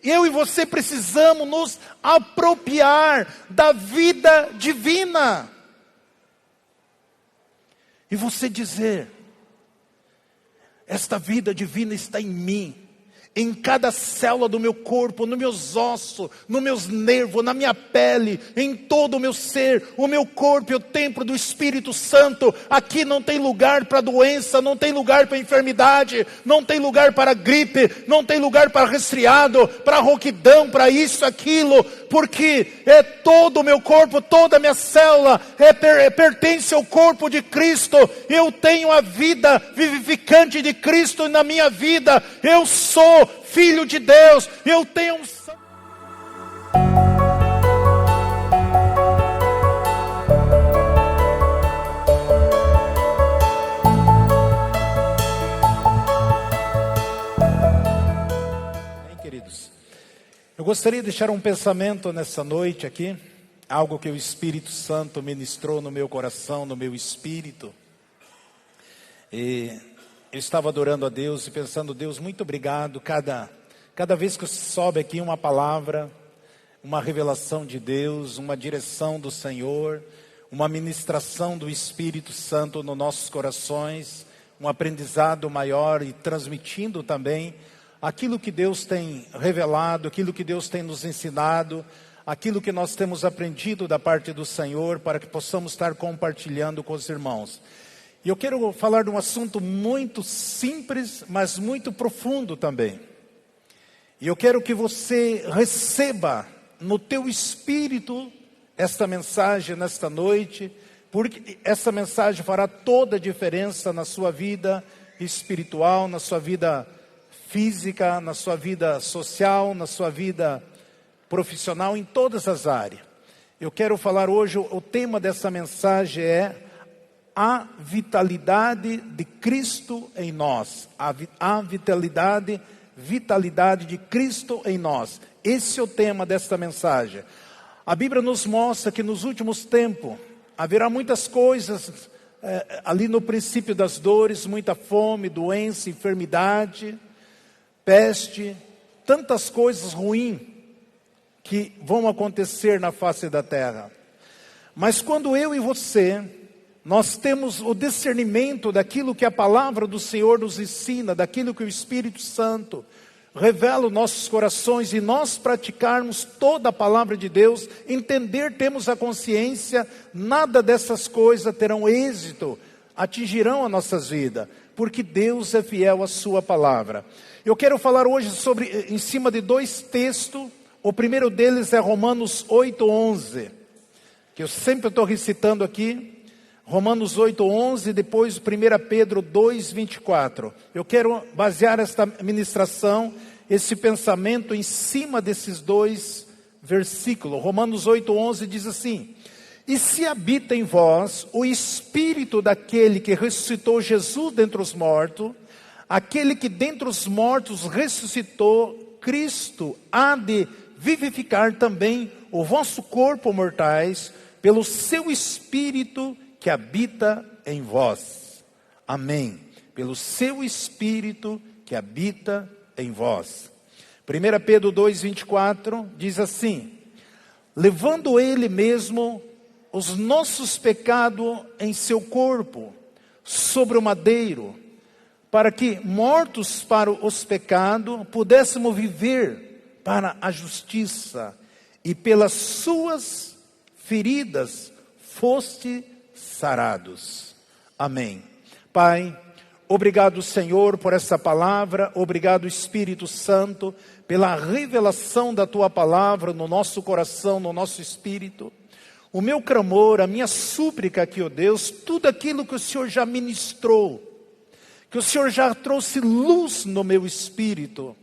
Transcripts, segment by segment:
Eu e você precisamos nos apropriar da vida divina. E você dizer: esta vida divina está em mim, em cada célula do meu corpo, nos meus ossos, nos meus nervos, na minha pele, em todo o meu ser. O meu corpo é o templo do Espírito Santo. Aqui não tem lugar para doença, não tem lugar para enfermidade, não tem lugar para gripe, não tem lugar para resfriado, para rouquidão, para isso, aquilo, porque é todo o meu corpo, toda a minha célula pertence ao corpo de Cristo. Eu tenho a vida vivificante de Cristo na minha vida. Eu sou filho de Deus, eu tenho um... Bem, queridos, eu gostaria de deixar um pensamento nessa noite aqui, algo que o Espírito Santo ministrou no meu coração, no meu espírito. Eu estava adorando a Deus e pensando: Deus, muito obrigado. Cada vez que sobe aqui uma palavra, uma revelação de Deus, uma direção do Senhor, uma ministração do Espírito Santo nos nossos corações, um aprendizado maior e transmitindo também aquilo que Deus tem revelado, aquilo que Deus tem nos ensinado, aquilo que nós temos aprendido da parte do Senhor, para que possamos estar compartilhando com os irmãos. E eu quero falar de um assunto muito simples, mas muito profundo também. E eu quero que você receba no teu espírito esta mensagem nesta noite, porque essa mensagem fará toda a diferença na sua vida espiritual, na sua vida física, na sua vida social, na sua vida profissional, em todas as áreas. Eu quero falar hoje, o tema dessa mensagem é a vitalidade de Cristo em nós. A vitalidade de Cristo em nós. Esse é o tema desta mensagem. A Bíblia nos mostra que nos últimos tempos haverá muitas coisas, ali no princípio das dores, muita fome, doença, enfermidade, peste, tantas coisas ruins que vão acontecer na face da terra. Mas quando eu e você, nós temos o discernimento daquilo que a palavra do Senhor nos ensina, daquilo que o Espírito Santo revela os nossos corações, e nós praticarmos toda a palavra de Deus, entender, temos a consciência, nada dessas coisas terão êxito, atingirão as nossas vidas, porque Deus é fiel à sua palavra. Eu quero falar hoje em cima de dois textos. O primeiro deles é Romanos 8:11, que eu sempre estou recitando aqui. Romanos 8:11, depois 1 Pedro 2:24. Eu quero basear esta ministração, esse pensamento em cima desses dois versículos. Romanos 8:11 diz assim: e se habita em vós o Espírito daquele que ressuscitou Jesus dentre os mortos, aquele que dentre os mortos ressuscitou Cristo, há de vivificar também o vosso corpo mortais, pelo seu Espírito que habita em vós. Amém. Pelo seu Espírito que habita em vós. 1 Pedro 2:24 diz assim: levando ele mesmo os nossos pecados em seu corpo, sobre o madeiro, para que, mortos para os pecados, pudéssemos viver para a justiça, e pelas suas feridas foste sarados. Amém. Pai, obrigado, Senhor, por essa palavra. Obrigado, Espírito Santo, pela revelação da tua palavra no nosso coração, no nosso espírito. O meu clamor, a minha súplica aqui, ó Deus, tudo aquilo que o Senhor já ministrou, que o Senhor já trouxe luz no meu espírito,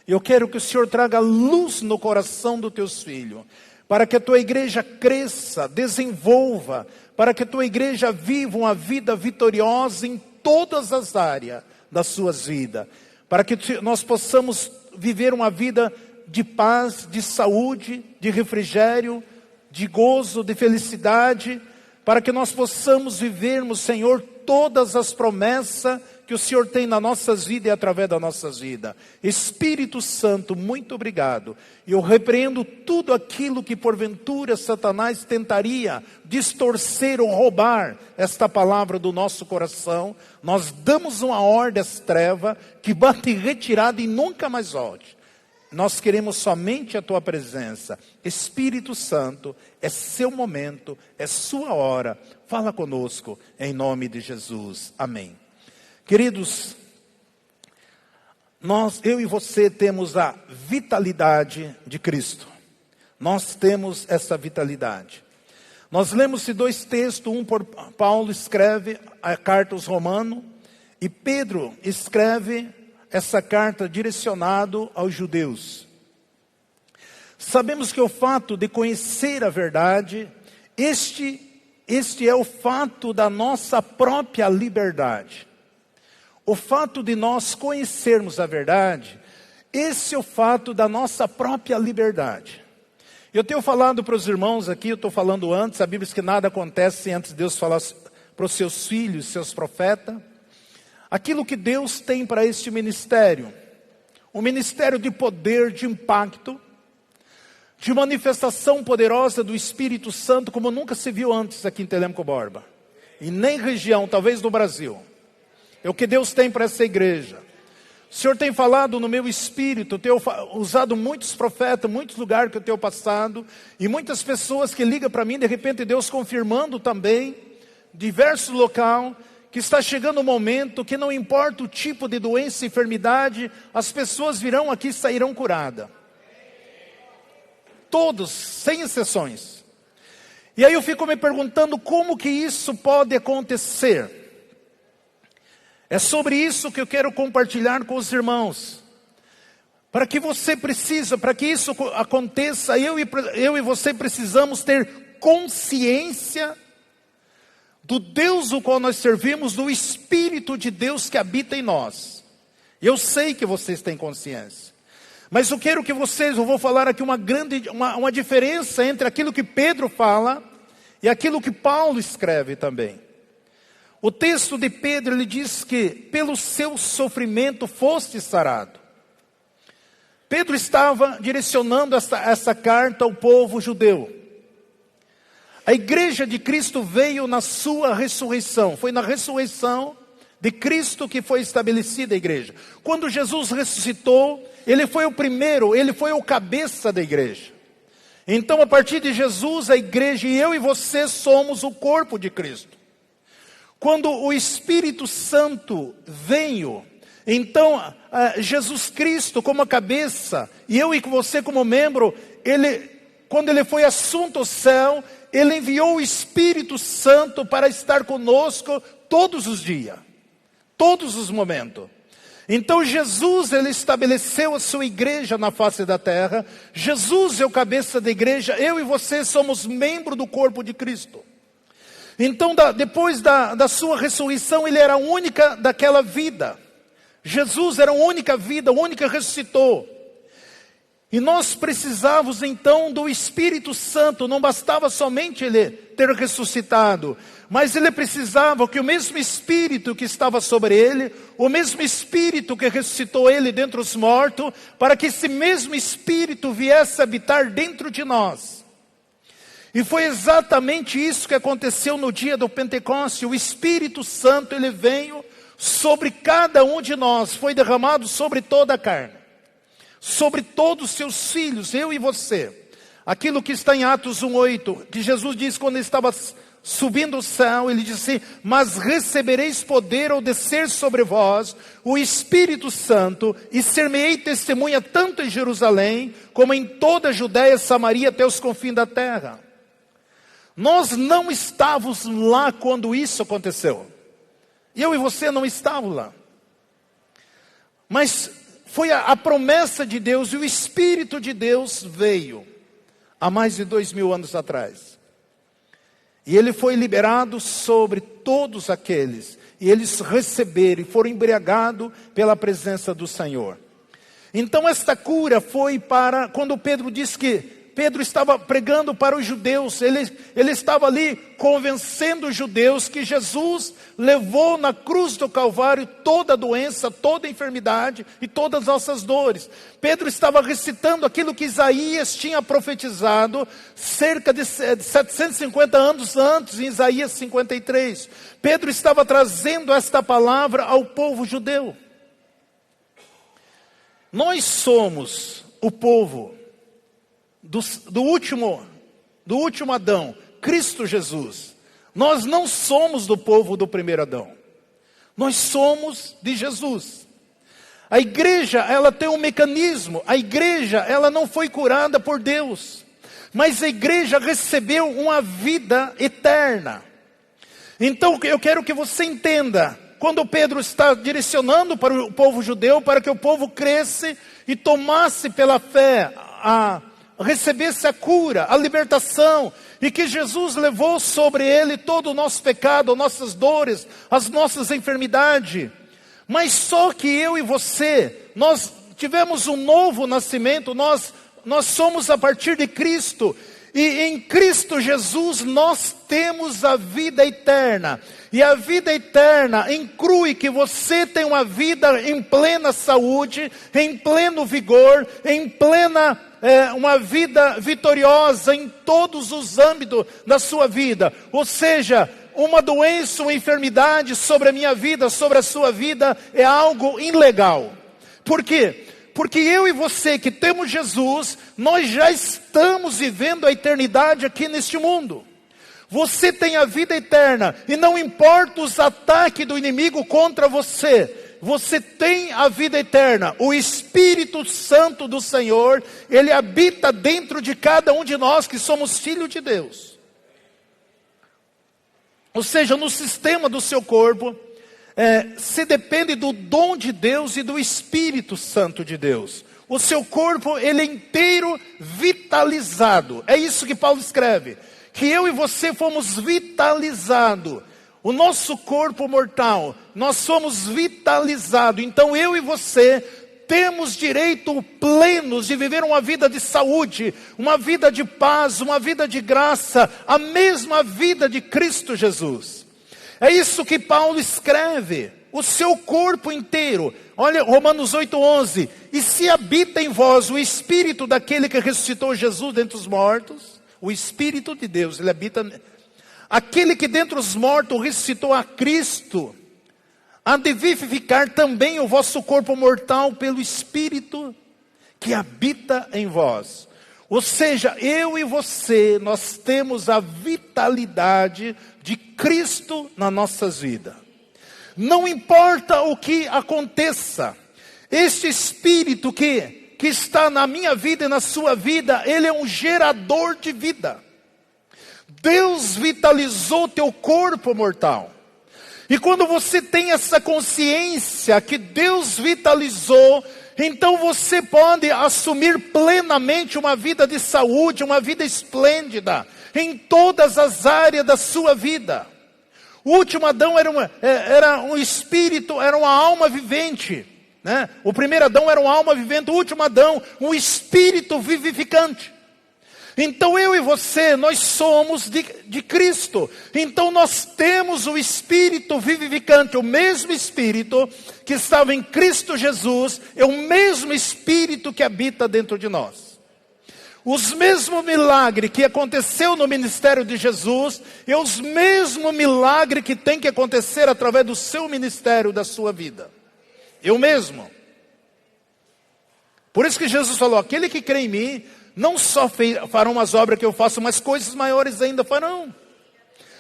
eu quero que o Senhor traga luz no coração dos teus filhos, para que a tua igreja cresça, desenvolva, para que a tua igreja viva uma vida vitoriosa em todas as áreas das suas vidas, para que nós possamos viver uma vida de paz, de saúde, de refrigério, de gozo, de felicidade, para que nós possamos vivermos, Senhor, todas as promessas que o Senhor tem nas nossas vidas e através das nossas vidas. Espírito Santo, muito obrigado. Eu repreendo tudo aquilo que porventura Satanás tentaria distorcer ou roubar esta palavra do nosso coração. Nós damos uma ordem às trevas que bate retirada e nunca mais volte. Nós queremos somente a tua presença. Espírito Santo, é seu momento, é sua hora. Fala conosco, em nome de Jesus. Amém. Queridos, eu e você temos a vitalidade de Cristo. Nós temos essa vitalidade. Nós lemos dois textos, um por Paulo escreve a carta aos Romanos, e Pedro escreve essa carta direcionada aos judeus. Sabemos que o fato de conhecer a verdade, este é o fato da nossa própria liberdade. O fato de nós conhecermos a verdade, esse é o fato da nossa própria liberdade. Eu tenho falado para os irmãos aqui, eu estou falando antes, a Bíblia diz que nada acontece sem antes Deus falar para os seus filhos, seus profetas. Aquilo que Deus tem para este ministério, um ministério de poder, de impacto, de manifestação poderosa do Espírito Santo, como nunca se viu antes aqui em Telêmaco-Borba, e nem região, talvez no Brasil. É o que Deus tem para essa igreja. O Senhor tem falado no meu espírito, tenho usado muitos profetas, muitos lugares que eu tenho passado, e muitas pessoas que ligam para mim, de repente Deus confirmando também, diversos locais, que está chegando um momento que não importa o tipo de doença e enfermidade, as pessoas virão aqui e sairão curadas. Todos, sem exceções. E aí eu fico me perguntando como que isso pode acontecer. É sobre isso que eu quero compartilhar com os irmãos. Para que isso aconteça, eu e você precisamos ter consciência do Deus o qual nós servimos, do Espírito de Deus que habita em nós. Eu sei que vocês têm consciência. Mas eu quero que eu vou falar aqui uma diferença entre aquilo que Pedro fala e aquilo que Paulo escreve também. O texto de Pedro, ele diz que pelo seu sofrimento foste sarado. Pedro estava direcionando essa carta ao povo judeu. A igreja de Cristo veio na sua ressurreição. Foi na ressurreição de Cristo que foi estabelecida a igreja. Quando Jesus ressuscitou, ele foi o primeiro, ele foi o cabeça da igreja. Então, a partir de Jesus, a igreja e eu e você somos o corpo de Cristo. Quando o Espírito Santo veio, então Jesus Cristo como a cabeça, e eu e você como membro, quando ele foi assunto ao céu, ele enviou o Espírito Santo para estar conosco todos os dias, todos os momentos. Então Jesus, ele estabeleceu a sua igreja na face da terra. Jesus é o cabeça da igreja, eu e você somos membros do corpo de Cristo. Então, depois da sua ressurreição, ele era a única daquela vida. Jesus era a única vida, a única que ressuscitou. E nós precisávamos então do Espírito Santo. Não bastava somente ele ter ressuscitado, mas ele precisava que o mesmo Espírito que estava sobre ele, o mesmo Espírito que ressuscitou ele dentre os mortos, para que esse mesmo Espírito viesse habitar dentro de nós. E foi exatamente isso que aconteceu no dia do Pentecostes. O Espírito Santo, ele veio sobre cada um de nós, foi derramado sobre toda a carne, sobre todos os seus filhos, eu e você. Aquilo que está em Atos 1:8, que Jesus disse quando ele estava subindo ao céu, ele disse: mas recebereis poder ao descer sobre vós o Espírito Santo, e ser-me-ei testemunha tanto em Jerusalém, como em toda a Judéia, Samaria, até os confins da terra. Nós não estávamos lá quando isso aconteceu. Eu e você não estávamos lá. Mas foi a promessa de Deus, e o Espírito de Deus veio há mais de 2000 anos atrás. E ele foi liberado sobre todos aqueles, e eles receberam e foram embriagados pela presença do Senhor. Então esta cura foi para, quando Pedro diz que Pedro estava pregando para os judeus, ele estava ali convencendo os judeus que Jesus levou na cruz do Calvário toda a doença, toda a enfermidade e todas as nossas dores. Pedro estava recitando aquilo que Isaías tinha profetizado cerca de 750 anos antes, em Isaías 53. Pedro estava trazendo esta palavra ao povo judeu. Nós somos o povo do último Adão, Cristo Jesus. Nós não somos do povo do primeiro Adão. Nós somos de Jesus. A igreja, ela tem um mecanismo. A igreja, ela não foi curada por Deus, mas a igreja recebeu uma vida eterna. Então eu quero que você entenda, quando Pedro está direcionando para o povo judeu, para que o povo cresce e tomasse pela fé, recebesse a cura, a libertação, e que Jesus levou sobre ele todo o nosso pecado, nossas dores, as nossas enfermidades. Mas só que eu e você, nós tivemos um novo nascimento, nós somos a partir de Cristo. E em Cristo Jesus nós temos a vida eterna. E a vida eterna inclui que você tem uma vida em plena saúde, em pleno vigor, em plena, uma vida vitoriosa em todos os âmbitos da sua vida. Ou seja, uma doença, uma enfermidade sobre a minha vida, sobre a sua vida, é algo ilegal. Por quê? Porque eu e você que temos Jesus, nós já estamos vivendo a eternidade aqui neste mundo. Você tem a vida eterna, e não importa os ataques do inimigo contra você, você tem a vida eterna. O Espírito Santo do Senhor, ele habita dentro de cada um de nós que somos filhos de Deus. Ou seja, no sistema do seu corpo, se depende do dom de Deus e do Espírito Santo de Deus. O seu corpo, ele é inteiro vitalizado. É isso que Paulo escreve. Que eu e você fomos vitalizados. O nosso corpo mortal, nós somos vitalizados. Então eu e você temos direito pleno de viver uma vida de saúde, uma vida de paz, uma vida de graça, a mesma vida de Cristo Jesus. É isso que Paulo escreve, o seu corpo inteiro. Olha Romanos 8:11, e se habita em vós o Espírito daquele que ressuscitou Jesus dentre os mortos, o Espírito de Deus, ele habita, aquele que dentre os mortos ressuscitou a Cristo, há de vivificar também o vosso corpo mortal pelo Espírito que habita em vós. Ou seja, eu e você, nós temos a vitalidade de Cristo nas nossas vidas. Não importa o que aconteça, este Espírito que está na minha vida e na sua vida, ele é um gerador de vida. Deus vitalizou teu corpo mortal. E quando você tem essa consciência que Deus vitalizou, então você pode assumir plenamente uma vida de saúde, uma vida esplêndida, em todas as áreas da sua vida. O último Adão era um espírito, era uma alma vivente, né? O primeiro Adão era uma alma vivente, o último Adão, um espírito vivificante. Então eu e você, nós somos de Cristo. Então nós temos o Espírito vivificante. O mesmo Espírito que estava em Cristo Jesus é o mesmo Espírito que habita dentro de nós. Os mesmos milagres que aconteceu no ministério de Jesus é os mesmos milagres que tem que acontecer através do seu ministério, da sua vida. É o mesmo. Por isso que Jesus falou, aquele que crê em mim, não só farão as obras que eu faço, mas coisas maiores ainda farão.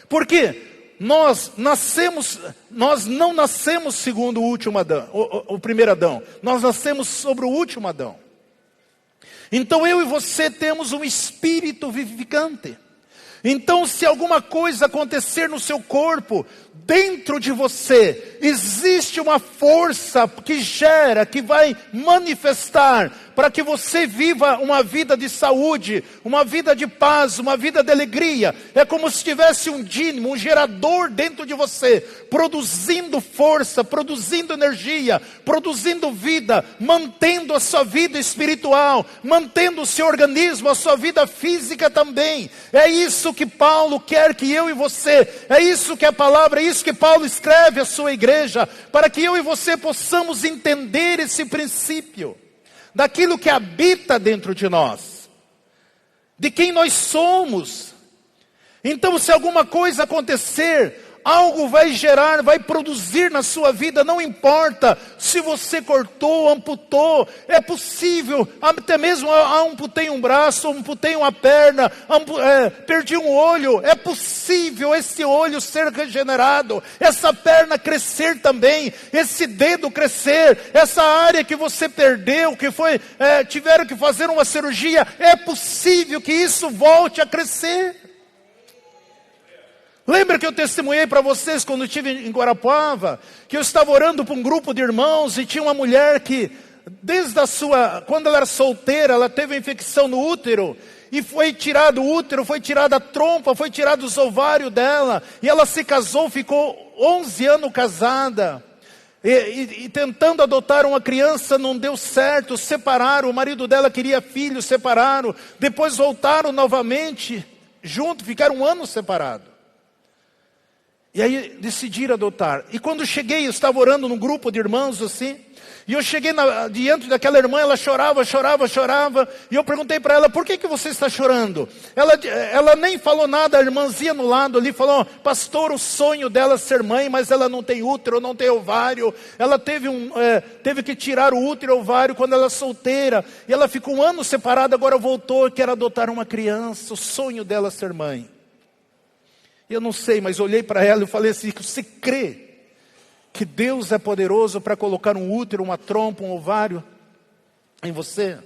Por quê? Nós não nascemos segundo o último Adão, o primeiro Adão. Nós nascemos sobre o último Adão. Então eu e você temos um espírito vivificante. Então se alguma coisa acontecer no seu corpo, dentro de você, existe uma força que gera, que vai manifestar para que você viva uma vida de saúde, uma vida de paz, uma vida de alegria. É como se tivesse um dínamo, um gerador dentro de você, produzindo força, produzindo energia, produzindo vida, mantendo a sua vida espiritual, mantendo o seu organismo, a sua vida física também. É isso que Paulo quer que eu e você, é isso que a palavra, é isso que Paulo escreve à sua igreja, para que eu e você possamos entender esse princípio, daquilo que habita dentro de nós, de quem nós somos. Então, se alguma coisa acontecer, algo vai gerar, vai produzir na sua vida, não importa se você cortou, amputou, é possível, até mesmo amputei um braço, amputei uma perna, perdi um olho, é possível esse olho ser regenerado, essa perna crescer também, esse dedo crescer, essa área que você perdeu, que tiveram que fazer uma cirurgia, é possível que isso volte a crescer. Lembra que eu testemunhei para vocês quando eu estive em Guarapuava, que eu estava orando para um grupo de irmãos e tinha uma mulher que, quando ela era solteira, ela teve uma infecção no útero, e foi tirado o útero, foi tirada a trompa, foi tirado os ovários dela, e ela se casou, ficou 11 anos casada, e tentando adotar uma criança não deu certo, separaram, o marido dela queria filho, separaram, depois voltaram novamente, junto, ficaram 1 ano separados. E aí decidiram adotar. E quando cheguei, eu estava orando num grupo de irmãos assim. E eu cheguei diante daquela irmã, ela chorava. E eu perguntei para ela, por que você está chorando? Ela nem falou nada, a irmãzinha no lado ali falou, pastor, o sonho dela é ser mãe, mas ela não tem útero, não tem ovário. Ela teve que tirar o útero e o ovário quando ela é solteira. E ela ficou 1 ano separada, agora voltou, quer adotar uma criança. O sonho dela é ser mãe. Eu não sei, mas olhei para ela e falei assim, você crê que Deus é poderoso para colocar um útero, uma trompa, um ovário em você?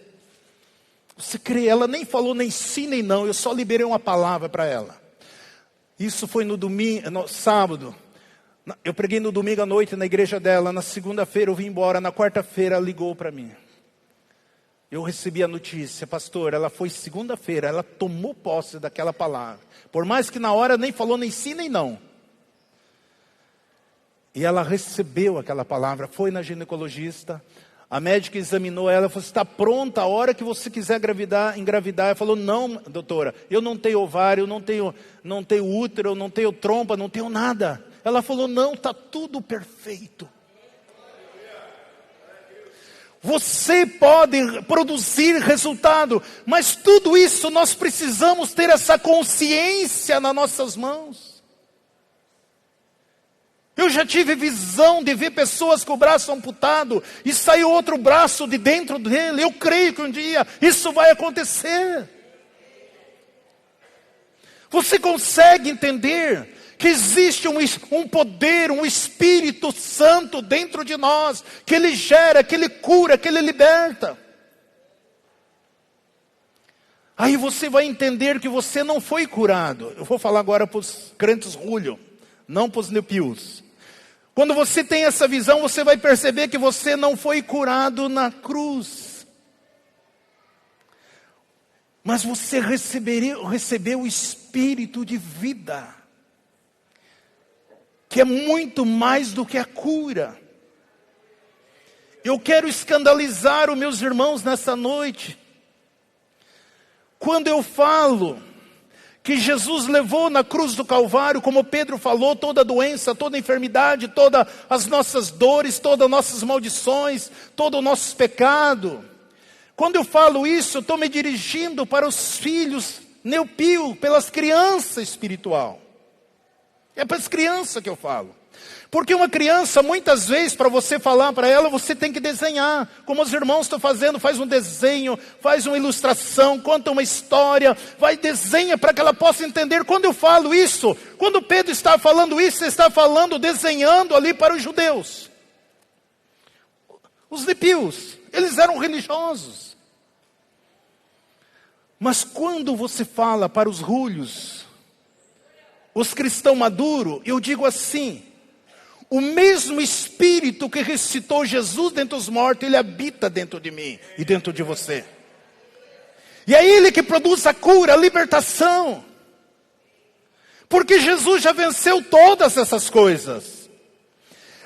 Você crê? Ela nem falou nem sim nem não, eu só liberei uma palavra para ela. Isso foi no sábado. Eu preguei no domingo à noite na igreja dela, na segunda-feira eu vim embora, na quarta-feira ela ligou para mim. Eu recebi a notícia, pastor, ela foi segunda-feira, ela tomou posse daquela palavra. Por mais que na hora nem falou nem sim nem não. E ela recebeu aquela palavra, foi na ginecologista, a médica examinou ela, falou, está pronta a hora que você quiser engravidar. Ela falou, não, doutora, eu não tenho ovário, não tenho útero, não tenho trompa, não tenho nada. Ela falou, não, está tudo perfeito. Você pode produzir resultado, mas tudo isso nós precisamos ter essa consciência nas nossas mãos. Eu já tive visão de ver pessoas com o braço amputado e saiu outro braço de dentro dele. Eu creio que um dia isso vai acontecer. Você consegue entender que existe um poder, um Espírito Santo dentro de nós, que Ele gera, que Ele cura, que Ele liberta. Aí você vai entender que você não foi curado. Eu vou falar agora para os crentes rulho, não para os nepios. Quando você tem essa visão, você vai perceber que você não foi curado na cruz. Mas você recebeu o Espírito de vida, que é muito mais do que a cura. Eu quero escandalizar os meus irmãos nessa noite. Quando eu falo que Jesus levou na cruz do Calvário, como Pedro falou, toda doença, toda enfermidade, todas as nossas dores, todas as nossas maldições, todo o nosso pecado. Quando eu falo isso, eu estou me dirigindo para os filhos neopio, pelas crianças espiritual. É para as crianças que eu falo. Porque uma criança, muitas vezes, para você falar para ela, você tem que desenhar. Como os irmãos estão fazendo, faz um desenho, faz uma ilustração, conta uma história, desenha para que ela possa entender. Quando eu falo isso, quando Pedro está falando isso, ele está falando, desenhando ali para os judeus. Os nepios, eles eram religiosos. Mas quando você fala para os rulhos, os cristãos maduros, eu digo assim, O mesmo Espírito que ressuscitou Jesus dentre os mortos, Ele habita dentro de mim e dentro de você. E é Ele que produz a cura, a libertação. Porque Jesus já venceu todas essas coisas.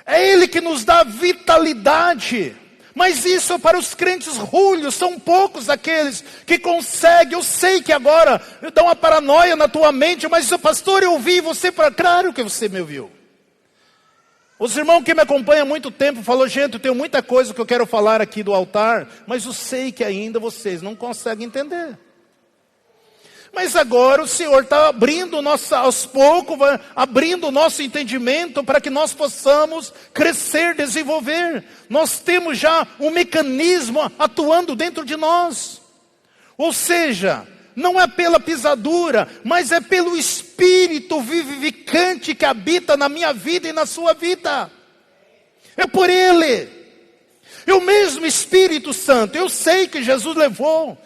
É Ele que nos dá vitalidade. Mas isso é para os crentes rulhos, são poucos aqueles que conseguem. Eu sei que agora dá uma paranoia na tua mente, mas pastor, eu ouvi você, claro que você me ouviu. Os irmãos que me acompanham há muito tempo falou, gente, eu tenho muita coisa que eu quero falar aqui do altar, mas eu sei que ainda vocês não conseguem entender. Mas agora o Senhor está abrindo aos poucos, abrindo o nosso entendimento para que nós possamos crescer, desenvolver. Nós temos já um mecanismo atuando dentro de nós. Ou seja, não é pela pisadura, mas é pelo Espírito vivificante que habita na minha vida e na sua vida. É por Ele. É o mesmo Espírito Santo. Eu sei que Jesus levou.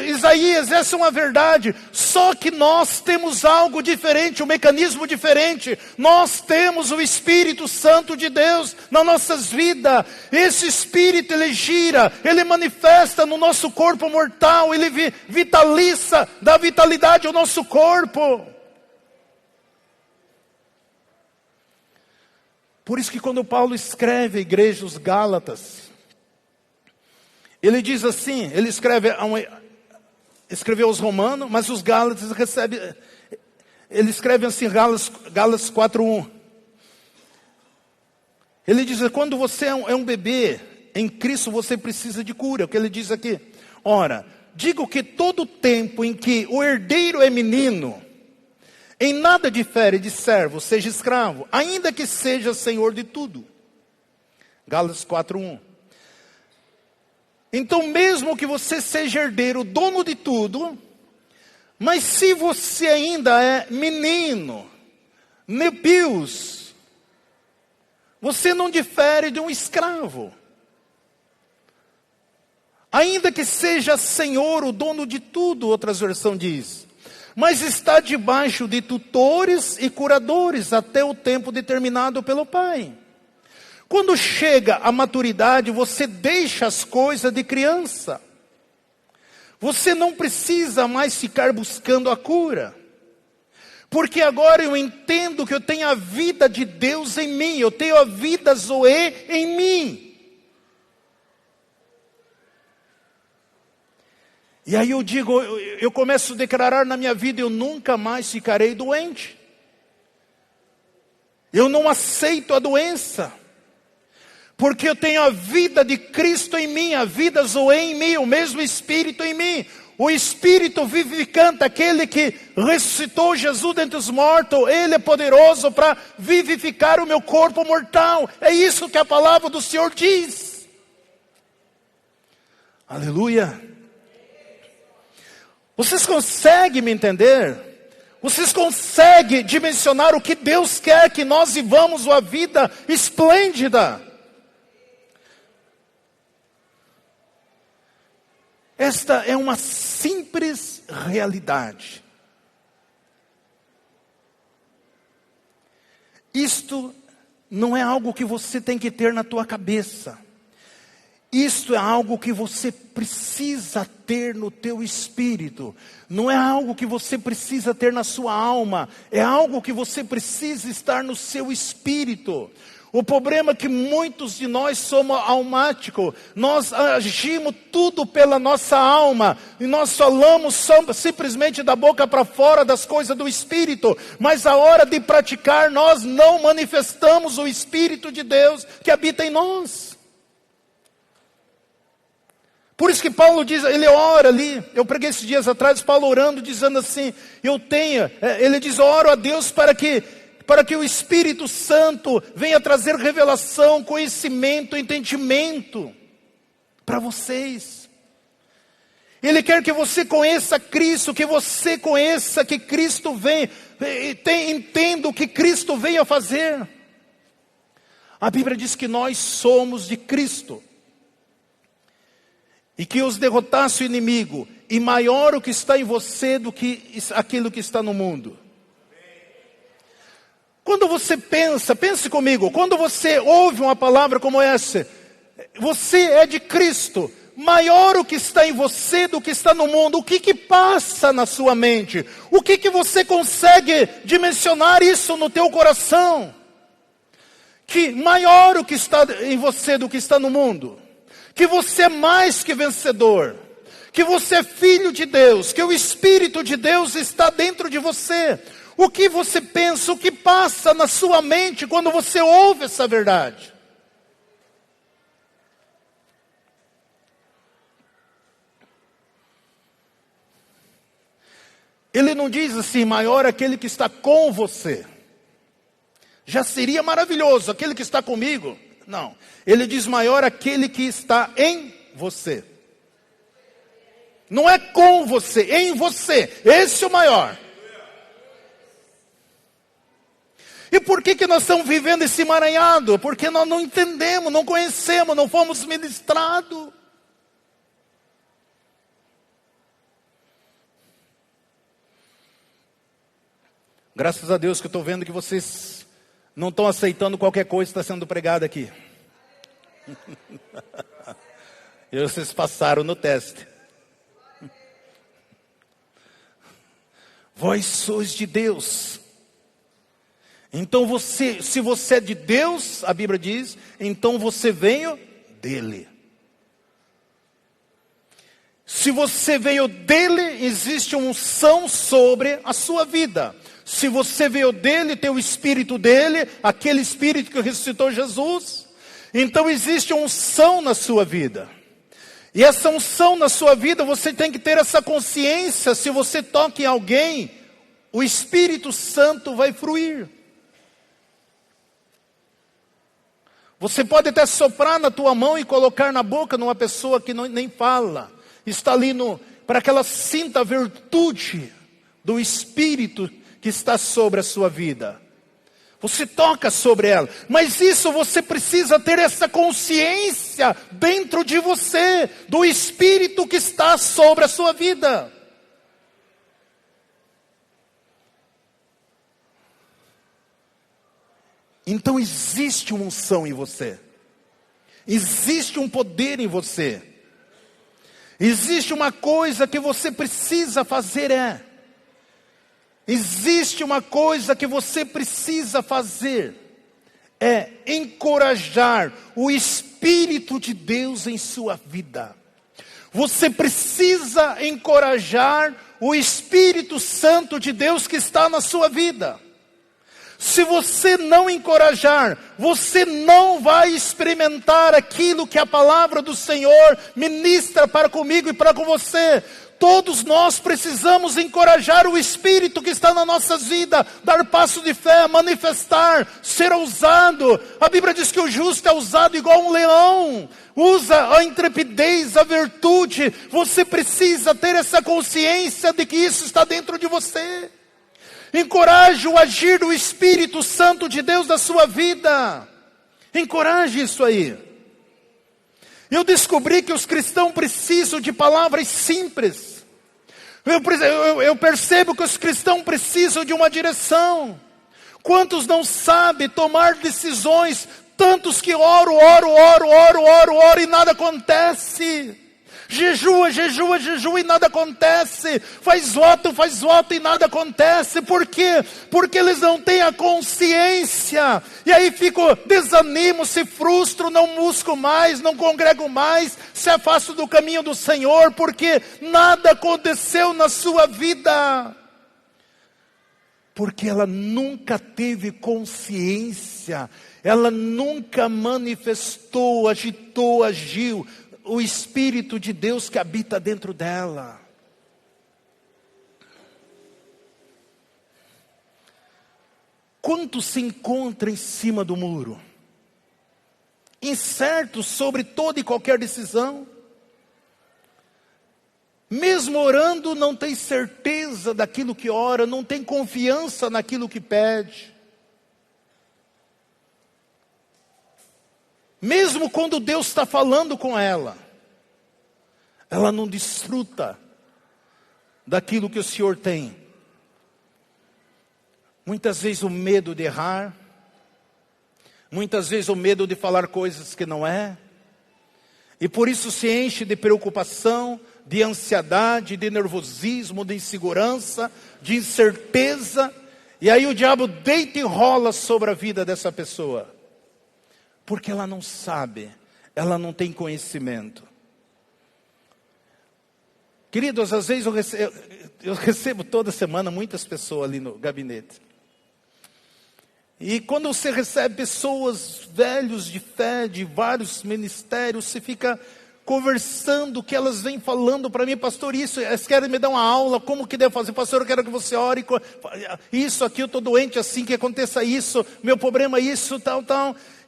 Isaías, essa é uma verdade. Só que nós temos algo diferente, um mecanismo diferente. Nós temos o Espírito Santo de Deus nas nossas vidas. Esse Espírito, ele gira, ele manifesta no nosso corpo mortal, ele vitaliza, dá vitalidade ao nosso corpo. Por isso que quando Paulo escreve à igreja dos Gálatas, ele diz assim, ele escreveu aos Romanos, mas os Gálatas ele escreve assim, Gálatas 4:1. Ele diz, quando você é um bebê, em Cristo você precisa de cura. O que ele diz aqui? Ora, digo que todo tempo em que o herdeiro é menino, em nada difere de servo, seja escravo, ainda que seja senhor de tudo. Gálatas 4:1. Então mesmo que você seja herdeiro, dono de tudo, mas se você ainda é menino, nepios, você não difere de um escravo. Ainda que seja senhor, o dono de tudo, outras versões diz, mas está debaixo de tutores e curadores até o tempo determinado pelo Pai. Quando chega a maturidade, você deixa as coisas de criança. Você não precisa mais ficar buscando a cura. Porque agora eu entendo que eu tenho a vida de Deus em mim. Eu tenho a vida Zoe em mim. E aí eu digo, eu começo a declarar na minha vida, eu nunca mais ficarei doente. Eu não aceito a doença. Porque eu tenho a vida de Cristo em mim, a vida Zoe em mim, o mesmo Espírito em mim. O Espírito vivificante, aquele que ressuscitou Jesus dentre os mortos, Ele é poderoso para vivificar o meu corpo mortal. É isso que a palavra do Senhor diz. Aleluia. Vocês conseguem me entender? Vocês conseguem dimensionar o que Deus quer que nós vivamos uma vida esplêndida? Esta é uma simples realidade. Isto não é algo que você tem que ter na tua cabeça. Isto é algo que você precisa ter no teu espírito. Não é algo que você precisa ter na sua alma. É algo que você precisa estar no seu espírito. O problema é que muitos de nós somos almáticos. Nós agimos tudo pela nossa alma. E nós falamos simplesmente da boca para fora das coisas do Espírito. Mas a hora de praticar, nós não manifestamos o Espírito de Deus que habita em nós. Por isso que Paulo diz, ele ora ali. Eu preguei esses dias atrás, Paulo orando, dizendo assim, ele diz, oro a Deus para que o Espírito Santo venha trazer revelação, conhecimento, entendimento para vocês. Ele quer que você conheça Cristo, que você conheça que Cristo vem, entenda o que Cristo veio a fazer. A Bíblia diz que nós somos de Cristo. E que os derrotasse o inimigo, e maior o que está em você do que aquilo que está no mundo. Quando você pense comigo, quando você ouve uma palavra como essa, você é de Cristo, maior o que está em você do que está no mundo. O que passa na sua mente? O que você consegue dimensionar isso no teu coração? Que maior o que está em você do que está no mundo. Que você é mais que vencedor. Que você é filho de Deus. Que o Espírito de Deus está dentro de você. O que você pensa, o que passa na sua mente quando você ouve essa verdade? Ele não diz assim, maior aquele que está com você. Já seria maravilhoso, aquele que está comigo. Não, ele diz maior aquele que está em você. Não é com você, em você. Esse é o maior. E por que nós estamos vivendo esse emaranhado? Porque nós não entendemos, não conhecemos, não fomos ministrados. Graças a Deus que eu estou vendo que vocês não estão aceitando qualquer coisa que está sendo pregada aqui. E vocês passaram no teste. Vós sois de Deus. Então se você é de Deus, a Bíblia diz, então você veio dele. Se você veio dele, existe uma unção sobre a sua vida. Se você veio dele, tem o Espírito dele, aquele Espírito que ressuscitou Jesus, então existe uma unção na sua vida. E essa unção na sua vida, você tem que ter essa consciência, se você toca em alguém, o Espírito Santo vai fluir. Você pode até soprar na tua mão e colocar na boca de uma pessoa que nem fala. Está ali para que ela sinta a virtude do Espírito que está sobre a sua vida. Você toca sobre ela. Mas isso você precisa ter essa consciência dentro de você, do Espírito que está sobre a sua vida. Então existe uma unção em você. Existe um poder em você. Existe uma coisa que você precisa fazer, existe uma coisa que você precisa fazer, é encorajar o Espírito de Deus em sua vida. Você precisa encorajar o Espírito Santo de Deus que está na sua vida. Se você não encorajar, você não vai experimentar aquilo que a palavra do Senhor ministra para comigo e para com você. Todos nós precisamos encorajar o Espírito que está nas nossas vidas, dar passo de fé, manifestar, ser ousado. A Bíblia diz que o justo é ousado igual um leão. Usa a intrepidez, a virtude. Você precisa ter essa consciência de que isso está dentro de você. Encoraje o agir do Espírito Santo de Deus na sua vida. Encoraje isso aí. Eu descobri que os cristãos precisam de palavras simples. Eu percebo que os cristãos precisam de uma direção. Quantos não sabem tomar decisões? Tantos que oram e nada acontece. Jejua e nada acontece. Faz voto e nada acontece. Por quê? Porque eles não têm a consciência. E aí desanimo, se frustro, não busco mais, não congrego mais, se afasto do caminho do Senhor, porque nada aconteceu na sua vida. Porque ela nunca teve consciência, ela nunca manifestou, agitou, agiu o Espírito de Deus que habita dentro dela. Quantos se encontram em cima do muro? Incertos sobre toda e qualquer decisão? Mesmo orando, não tem certeza daquilo que ora, não tem confiança naquilo que pede. Mesmo quando Deus está falando com ela não desfruta daquilo que o Senhor tem. muitas vezes o medo de errar, muitas vezes o medo de falar coisas que não é, e por isso se enche de preocupação, de ansiedade, de nervosismo, de insegurança, de incerteza, e aí o diabo deita e rola sobre a vida dessa pessoa, porque ela não sabe, ela não tem conhecimento. Queridos, às vezes eu recebo toda semana muitas pessoas ali no gabinete. E quando você recebe pessoas velhos de fé, de vários ministérios, você fica conversando, que elas vêm falando para mim, pastor, isso, elas querem me dar uma aula, como que devo fazer? Pastor, eu quero que você ore, isso aqui, eu estou doente assim, que aconteça isso, meu problema é isso, tal.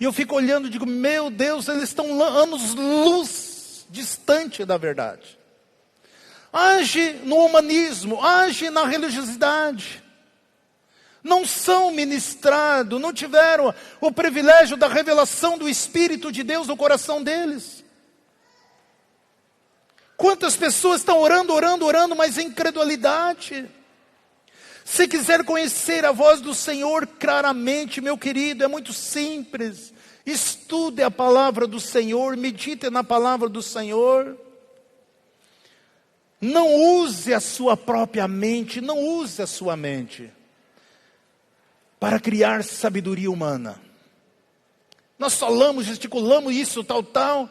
E eu fico olhando e digo, meu Deus, eles estão anos-luz distante da verdade. Age no humanismo, age na religiosidade. Não são ministrados, não tiveram o privilégio da revelação do Espírito de Deus no coração deles. Quantas pessoas estão orando, mas em incredulidade. Se quiser conhecer a voz do Senhor claramente, meu querido, é muito simples. Estude a palavra do Senhor, medite na palavra do Senhor. Não use a sua própria mente, não use a sua mente para criar sabedoria humana. Nós falamos, gesticulamos isso, tal.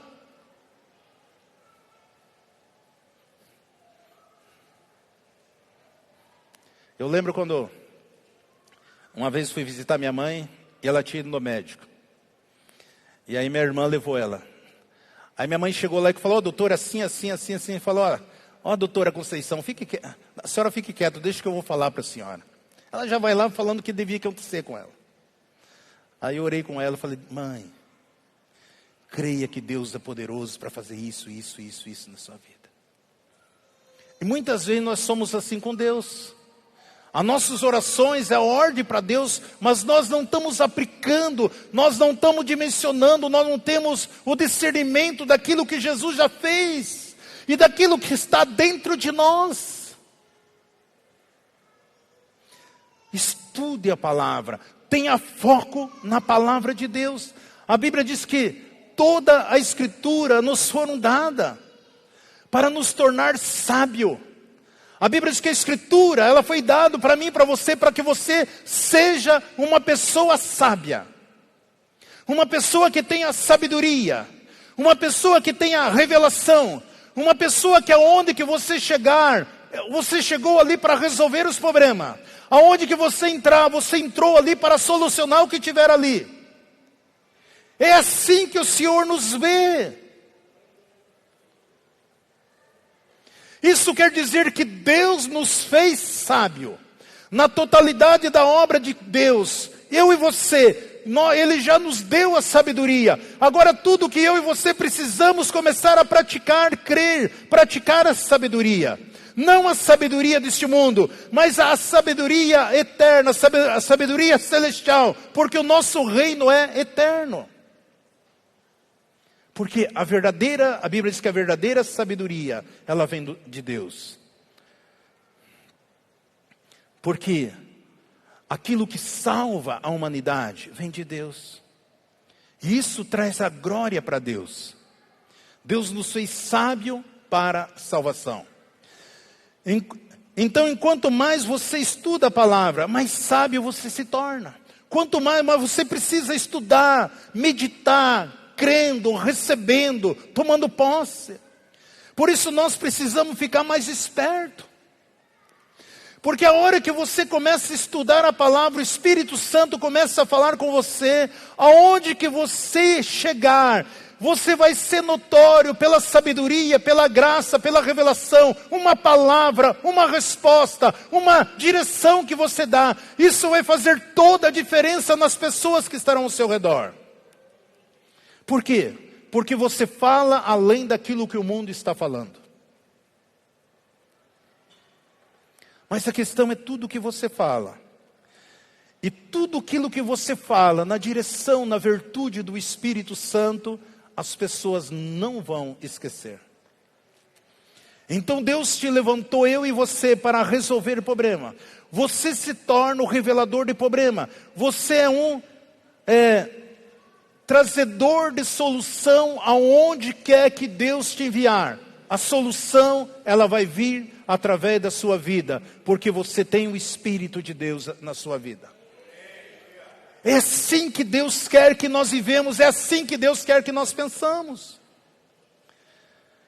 Eu lembro quando uma vez fui visitar minha mãe e ela tinha ido no médico. E aí minha irmã levou ela. Aí minha mãe chegou lá e falou, doutora, assim, e falou, ó, doutora Conceição, a senhora fique quieta, deixa que eu vou falar para a senhora. Ela já vai lá falando o que devia acontecer com ela. Aí eu orei com ela e falei, mãe, creia que Deus é poderoso para fazer isso na sua vida. E muitas vezes nós somos assim com Deus. As nossas orações é a ordem para Deus, mas nós não estamos aplicando, nós não estamos dimensionando, nós não temos o discernimento daquilo que Jesus já fez e daquilo que está dentro de nós. Estude a palavra, tenha foco na palavra de Deus. A Bíblia diz que toda a Escritura nos foram dada para nos tornar sábio. A Bíblia diz que a Escritura, ela foi dada para mim e para você, para que você seja uma pessoa sábia. Uma pessoa que tenha sabedoria. Uma pessoa que tenha revelação. Uma pessoa que aonde que você chegar, você chegou ali para resolver os problemas. Aonde que você entrar, você entrou ali para solucionar o que tiver ali. É assim que o Senhor nos vê. Isso quer dizer que Deus nos fez sábio. Na totalidade da obra de Deus, eu e você, Ele já nos deu a sabedoria. Agora tudo que eu e você precisamos começar a praticar, crer, praticar a sabedoria. Não a sabedoria deste mundo, mas a sabedoria eterna, a sabedoria celestial. Porque o nosso reino é eterno. Porque a Bíblia diz que a verdadeira sabedoria, ela vem de Deus. Porque aquilo que salva a humanidade vem de Deus. E isso traz a glória para Deus. Deus nos fez sábio para a salvação. Então, enquanto mais você estuda a palavra, mais sábio você se torna. Quanto mais você precisa estudar, meditar, crendo, recebendo, tomando posse. Por isso nós precisamos ficar mais espertos. Porque a hora que você começa a estudar a palavra, o Espírito Santo começa a falar com você. Aonde que você chegar, você vai ser notório pela sabedoria, pela graça, pela revelação. Uma palavra, uma resposta, uma direção que você dá. Isso vai fazer toda a diferença nas pessoas que estarão ao seu redor. Por quê? Porque você fala além daquilo que o mundo está falando. Mas a questão é tudo o que você fala. E tudo aquilo que você fala, na direção, na virtude do Espírito Santo, as pessoas não vão esquecer. Então Deus te levantou, eu e você, para resolver o problema. Você se torna o revelador de problema. Você é um trazedor de solução aonde quer que Deus te enviar. A solução, ela vai vir através da sua vida, porque você tem o Espírito de Deus na sua vida. É assim que Deus quer que nós vivemos, é assim que Deus quer que nós pensamos.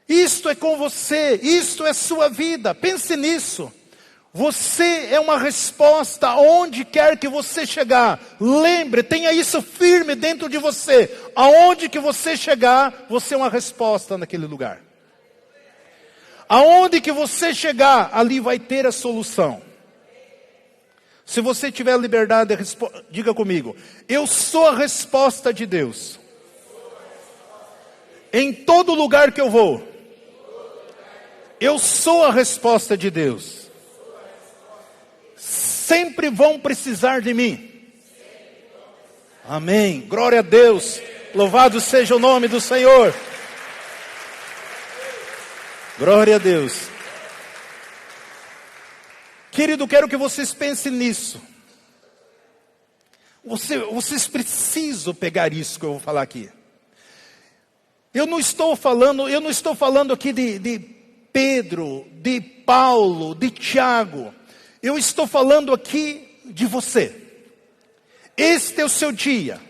Isto é com você, isto é sua vida, pense nisso. Você é uma resposta aonde quer que você chegar. Lembre, tenha isso firme dentro de você. Aonde que você chegar, você é uma resposta naquele lugar. Aonde que você chegar, ali vai ter a solução. Se você tiver liberdade, diga comigo: eu sou a resposta de Deus. Em todo lugar que eu vou, eu sou a resposta de Deus. Sempre vão precisar de mim. Amém. Glória a Deus. Louvado seja o nome do Senhor. Glória a Deus. Querido, quero que vocês pensem nisso. Vocês precisam pegar isso que eu vou falar aqui. Eu não estou falando aqui de Pedro, de Paulo, de Tiago. Eu estou falando aqui de você. Este é o seu dia.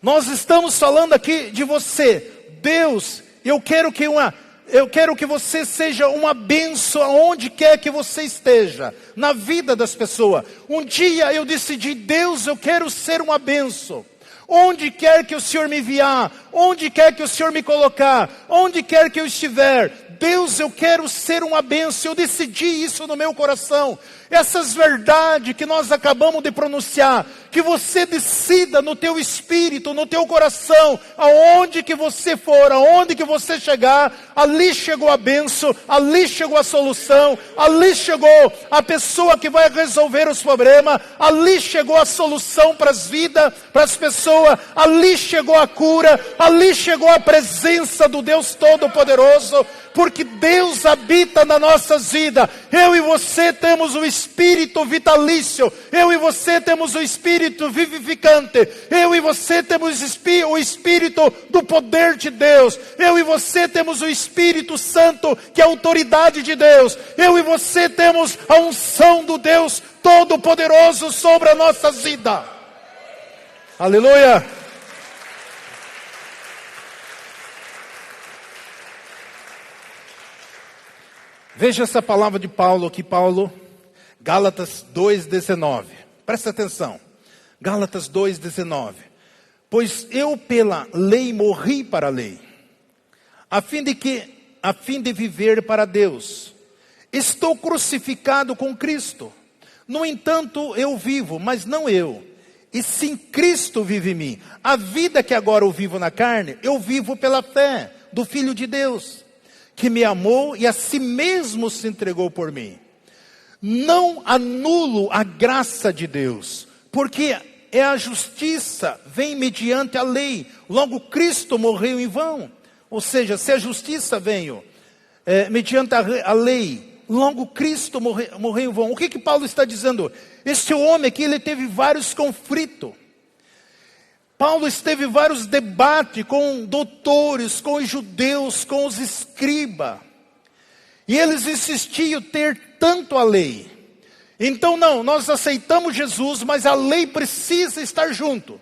Nós estamos falando aqui de você. Deus, eu quero que você seja uma bênção aonde quer que você esteja, na vida das pessoas. Um dia eu decidi, Deus, eu quero ser uma bênção. Onde quer que o Senhor me enviar, onde quer que o Senhor me colocar, onde quer que eu estiver, Deus, eu quero ser uma bênção. Eu decidi isso no meu coração. Essas verdades que nós acabamos de pronunciar, que você decida no teu espírito, no teu coração, aonde que você for, aonde que você chegar, ali chegou a bênção, ali chegou a solução, ali chegou a pessoa que vai resolver os problemas, ali chegou a solução para as vidas, para as pessoas, ali chegou a cura, ali chegou a presença do Deus Todo-Poderoso, porque Deus habita nas nossas vidas. Eu e você temos o Espírito vitalício, eu e você temos o Espírito vivificante, eu e você temos o Espírito do poder de Deus, eu e você temos o Espírito Santo, que é a autoridade de Deus, eu e você temos a unção do Deus Todo-Poderoso sobre a nossa vida. Aleluia! Veja essa palavra de Paulo aqui, Gálatas 2,19. Presta atenção. Gálatas 2,19. Pois eu pela lei morri para a lei, a fim de viver para Deus. Estou crucificado com Cristo. No entanto, eu vivo, mas não eu, e sim Cristo vive em mim. A vida que agora eu vivo na carne, eu vivo pela fé do Filho de Deus, que me amou e a si mesmo se entregou por mim. Não anulo a graça de Deus, porque a justiça vem mediante a lei. Logo Cristo morreu em vão. Ou seja, se a justiça veio mediante a lei, logo Cristo morreu em vão. O que Paulo está dizendo? Este homem aqui, ele teve vários conflitos. Paulo esteve em vários debates com doutores, com os judeus, com os escribas. E eles insistiam ter tanto a lei. Então não, nós aceitamos Jesus, mas a lei precisa estar junto.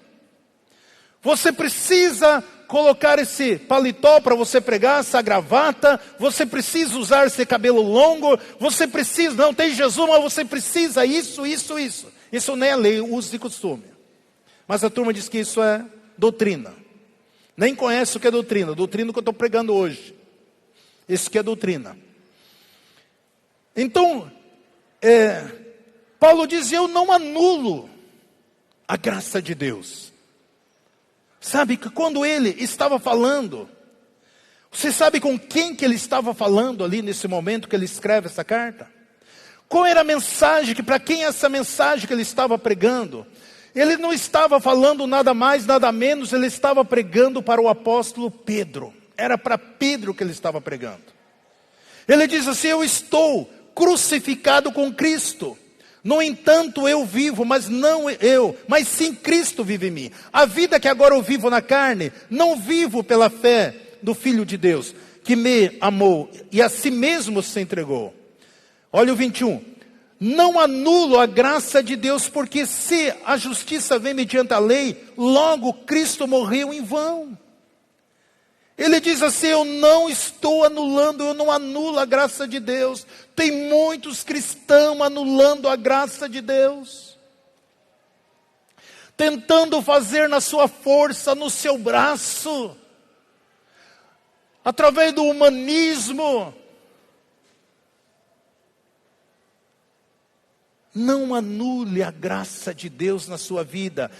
Você precisa colocar esse paletó para você pregar, essa gravata. Você precisa usar esse cabelo longo. Você precisa, não tem Jesus, mas você precisa isso. Isso nem é lei, uso e costume. Mas a turma diz que isso é doutrina. Nem conhece o que é doutrina. Doutrina que eu estou pregando hoje. Isso que é doutrina. Então, Paulo diz, eu não anulo a graça de Deus. Sabe que quando ele estava falando, você sabe com quem que ele estava falando ali nesse momento que ele escreve essa carta? Qual era a mensagem, para quem é essa mensagem que ele estava pregando? Ele não estava falando nada mais, nada menos, ele estava pregando para o apóstolo Pedro. Era para Pedro que ele estava pregando. Ele diz assim: eu estou crucificado com Cristo. No entanto, eu vivo, mas não eu, mas sim Cristo vive em mim. A vida que agora eu vivo na carne, não vivo pela fé do Filho de Deus, que me amou e a si mesmo se entregou. Olha o 21. Não anulo a graça de Deus, porque se a justiça vem mediante a lei, logo Cristo morreu em vão. Ele diz assim: eu não estou anulando, eu não anulo a graça de Deus. Tem muitos cristãos anulando a graça de Deus, tentando fazer na sua força, no seu braço, através do humanismo. Não anule a graça de Deus na sua vida.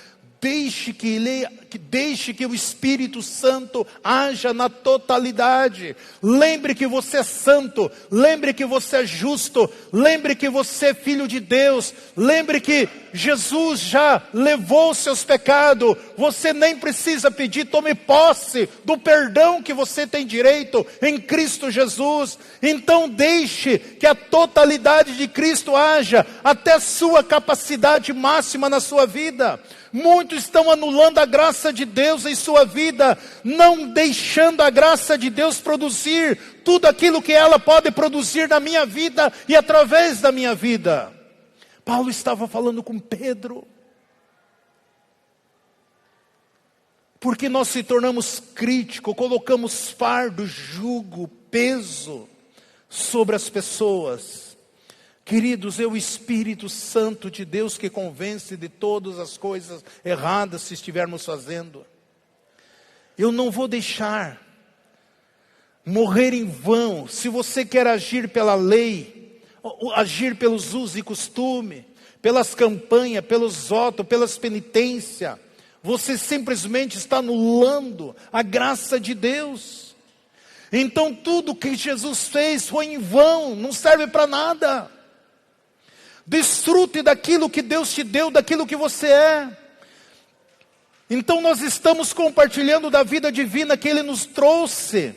Deixe que o Espírito Santo haja na totalidade. Lembre que você é santo. Lembre que você é justo. Lembre que você é filho de Deus. Lembre que Jesus já levou seus pecados. Você nem precisa pedir. Tome posse do perdão que você tem direito em Cristo Jesus. Então deixe que a totalidade de Cristo haja até a sua capacidade máxima na sua vida. Muitos estão anulando a graça de Deus em sua vida, não deixando a graça de Deus produzir tudo aquilo que ela pode produzir na minha vida e através da minha vida. Paulo estava falando com Pedro. Porque nós se tornamos críticos, colocamos fardo, jugo, peso sobre as pessoas. Queridos, é o Espírito Santo de Deus que convence de todas as coisas erradas se estivermos fazendo. Eu não vou deixar morrer em vão. Se você quer agir pela lei, agir pelos usos e costumes, pelas campanhas, pelos votos, pelas penitências, você simplesmente está anulando a graça de Deus. Então tudo que Jesus fez foi em vão, não serve para nada. Desfrute daquilo que Deus te deu, daquilo que você é. Então nós estamos compartilhando da vida divina que Ele nos trouxe,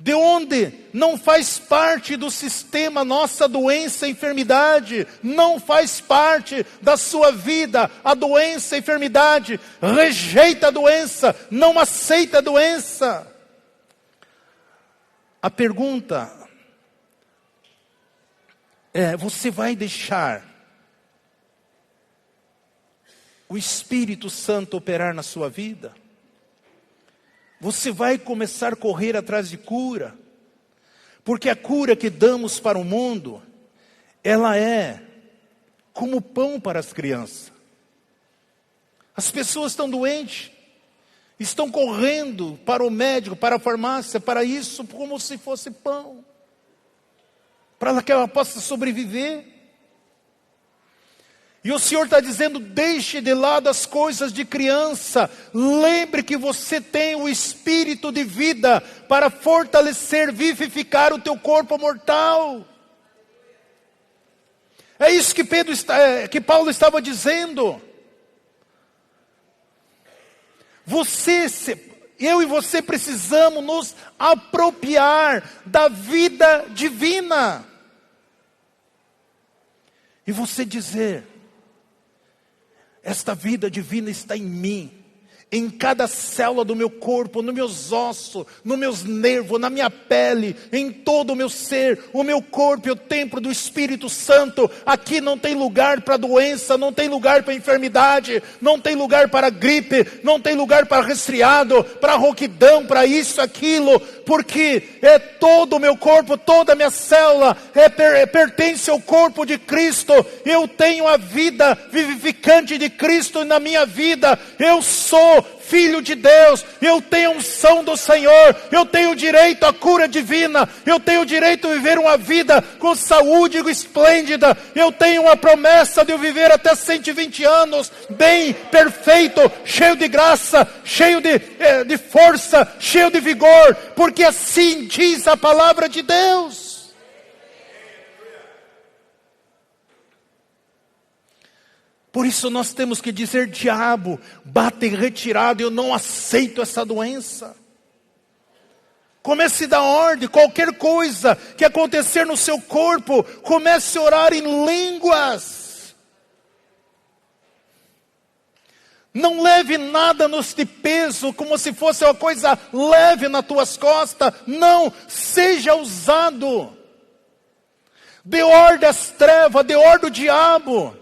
de onde não faz parte do sistema nossa doença e enfermidade, não faz parte da sua vida a doença e enfermidade. Rejeita a doença, não aceita a doença. A pergunta você vai deixar o Espírito Santo operar na sua vida? Você vai começar a correr atrás de cura? Porque a cura que damos para o mundo, ela é como pão para as crianças. As pessoas estão doentes, estão correndo para o médico, para a farmácia, para isso, como se fosse pão, para que ela possa sobreviver. E o Senhor está dizendo: deixe de lado as coisas de criança. Lembre que você tem o Espírito de vida para fortalecer, vivificar o teu corpo mortal. É isso que Paulo estava dizendo. Eu e você precisamos nos apropriar da vida divina. E você dizer: esta vida divina está em mim, em cada célula do meu corpo, nos meus ossos, nos meus nervos, na minha pele, em todo o meu ser. O meu corpo é o templo do Espírito Santo. Aqui não tem lugar para doença, não tem lugar para enfermidade, não tem lugar para gripe, não tem lugar para resfriado, para rouquidão, para isso, aquilo, porque é todo o meu corpo, toda a minha célula pertence ao corpo de Cristo. Eu tenho a vida vivificante de Cristo na minha vida. Eu sou filho de Deus, eu tenho a unção do Senhor, eu tenho direito à cura divina, eu tenho direito a viver uma vida com saúde esplêndida, eu tenho a promessa de eu viver até 120 anos, bem, perfeito, cheio de graça, cheio de força, cheio de vigor, porque assim diz a palavra de Deus. Por isso nós temos que dizer: diabo, bate em retirada, eu não aceito essa doença. Comece a dar ordem, qualquer coisa que acontecer no seu corpo, comece a orar em línguas. Não leve nada de peso, como se fosse uma coisa leve nas tuas costas. Não, seja ousado. Dê ordem às trevas, dê ordem ao diabo.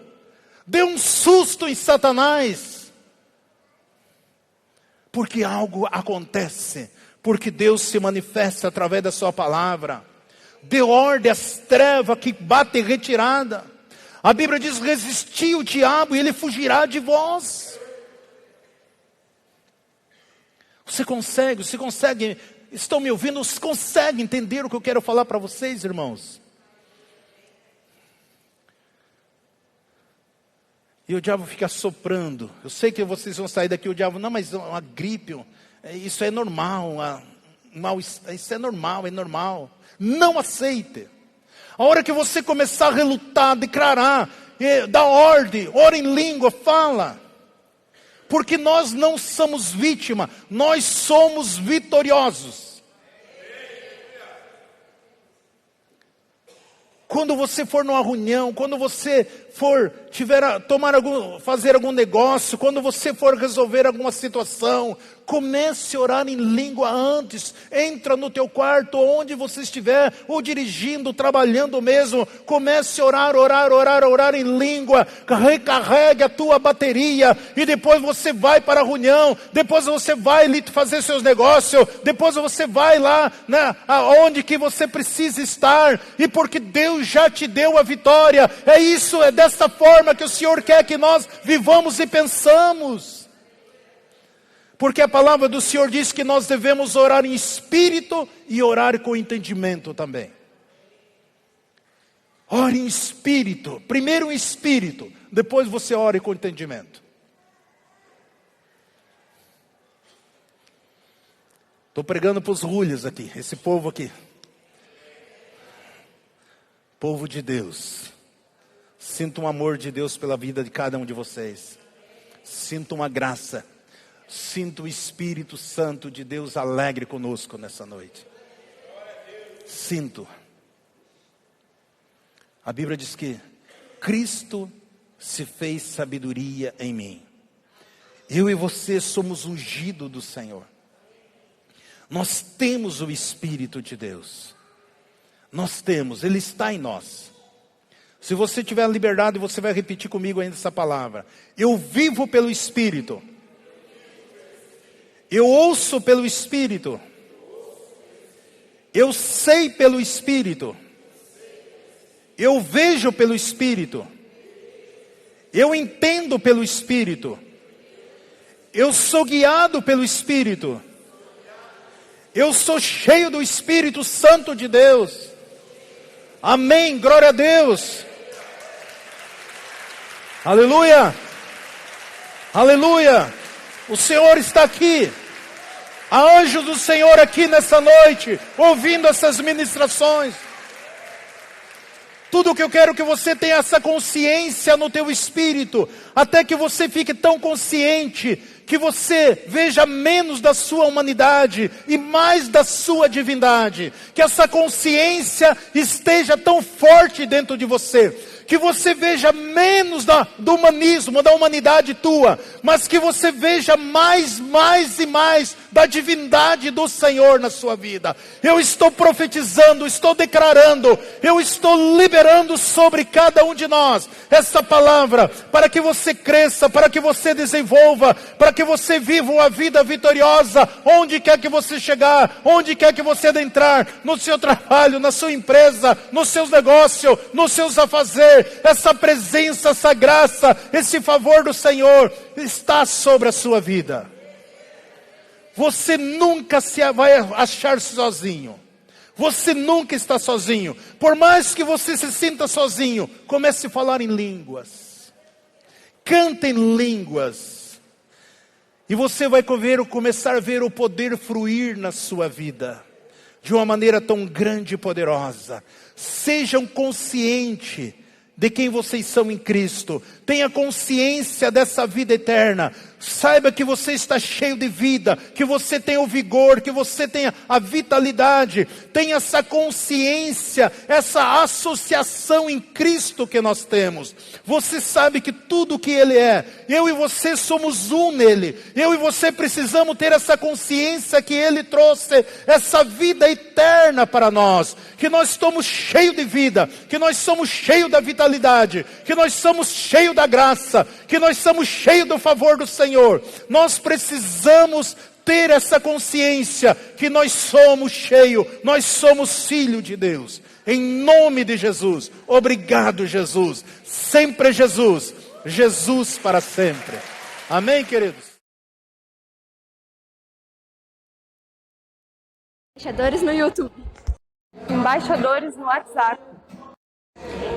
Dê um susto em Satanás. Porque algo acontece. Porque Deus se manifesta através da sua palavra. Dê ordem às trevas que batem retirada. A Bíblia diz, resisti o diabo e ele fugirá de vós. Você consegue, estão me ouvindo? Você consegue entender o que eu quero falar para vocês, irmãos? E o diabo fica soprando. Eu sei que vocês vão sair daqui, o diabo, não, mas uma gripe, isso é normal, isso é normal. Não aceite. A hora que você começar a relutar, declarar, dar ordem, ora em língua, fala. Porque nós não somos vítima, nós somos vitoriosos. Quando você for numa reunião, quando você for fazer algum negócio, quando você for resolver alguma situação, comece a orar em língua antes. Entra no teu quarto, onde você estiver, ou dirigindo, trabalhando mesmo. Comece a orar em língua. Recarregue a tua bateria. E depois você vai para a reunião. Depois você vai ali fazer seus negócios. Depois você vai lá, aonde que você precisa estar. E porque Deus já te deu a vitória. É desta forma que o Senhor quer que nós vivamos e pensamos. Porque a palavra do Senhor diz que nós devemos orar em espírito e orar com entendimento também. Ore em espírito. Primeiro em espírito, depois você ore com entendimento. Estou pregando para os rulhos aqui, esse povo aqui. Povo de Deus. Sinto um amor de Deus pela vida de cada um de vocês. Sinto uma graça. Sinto o Espírito Santo de Deus alegre conosco nessa noite. Sinto. A Bíblia diz que Cristo se fez sabedoria em mim. Eu e você somos ungidos do Senhor. Nós temos o Espírito de Deus. Nós temos, Ele está em nós. Se você tiver liberdade, você vai repetir comigo ainda essa palavra. Eu vivo pelo Espírito. Eu ouço pelo Espírito. Eu sei pelo Espírito. Eu vejo pelo Espírito. Eu entendo pelo Espírito. Eu sou guiado pelo Espírito. Eu sou cheio do Espírito Santo de Deus. Amém, glória a Deus. Aleluia. Aleluia. O Senhor está aqui. Há anjos do Senhor aqui nessa noite, ouvindo essas ministrações. Tudo o que eu quero que você tenha essa consciência no teu espírito, até que você fique tão consciente, que você veja menos da sua humanidade e mais da sua divindade. Que essa consciência esteja tão forte dentro de você, que você veja menos do humanismo, da humanidade tua, mas que você veja mais e mais da divindade do Senhor na sua vida. Eu estou profetizando, estou declarando, eu estou liberando sobre cada um de nós essa palavra, para que você cresça, para que você desenvolva, para que você viva uma vida vitoriosa, onde quer que você chegar, onde quer que você entrar, no seu trabalho, na sua empresa, nos seus negócios, nos seus afazeres. Essa presença, essa graça, esse favor do Senhor está sobre a sua vida. Você nunca vai achar sozinho. Você nunca está sozinho. Por mais que você se sinta sozinho, comece a falar em línguas. Cante em línguas. E você vai começar a ver o poder fluir na sua vida. De uma maneira tão grande e poderosa. Sejam conscientes de quem vocês são em Cristo. Tenha consciência dessa vida eterna. Saiba que você está cheio de vida, que você tem o vigor, que você tem a vitalidade. Tenha essa consciência, essa associação em Cristo que nós temos. Você sabe que tudo que Ele é, eu e você somos um nele. Eu e você precisamos ter essa consciência que Ele trouxe essa vida eterna para nós. Que nós estamos cheios de vida, que nós somos cheios da vitalidade, que nós somos cheios da graça, que nós somos cheios do favor do Senhor. Nós precisamos ter essa consciência que nós somos cheios, nós somos filhos de Deus. Em nome de Jesus, obrigado Jesus, sempre Jesus, Jesus para sempre. Amém, queridos? Embaixadores no YouTube. Embaixadores no WhatsApp.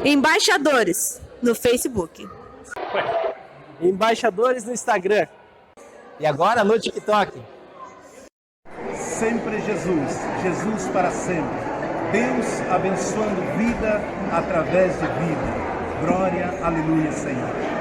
Embaixadores no Facebook. Embaixadores no Instagram. E agora no TikTok. Sempre Jesus, Jesus para sempre. Deus abençoando vida através de vida. Glória, aleluia, Senhor.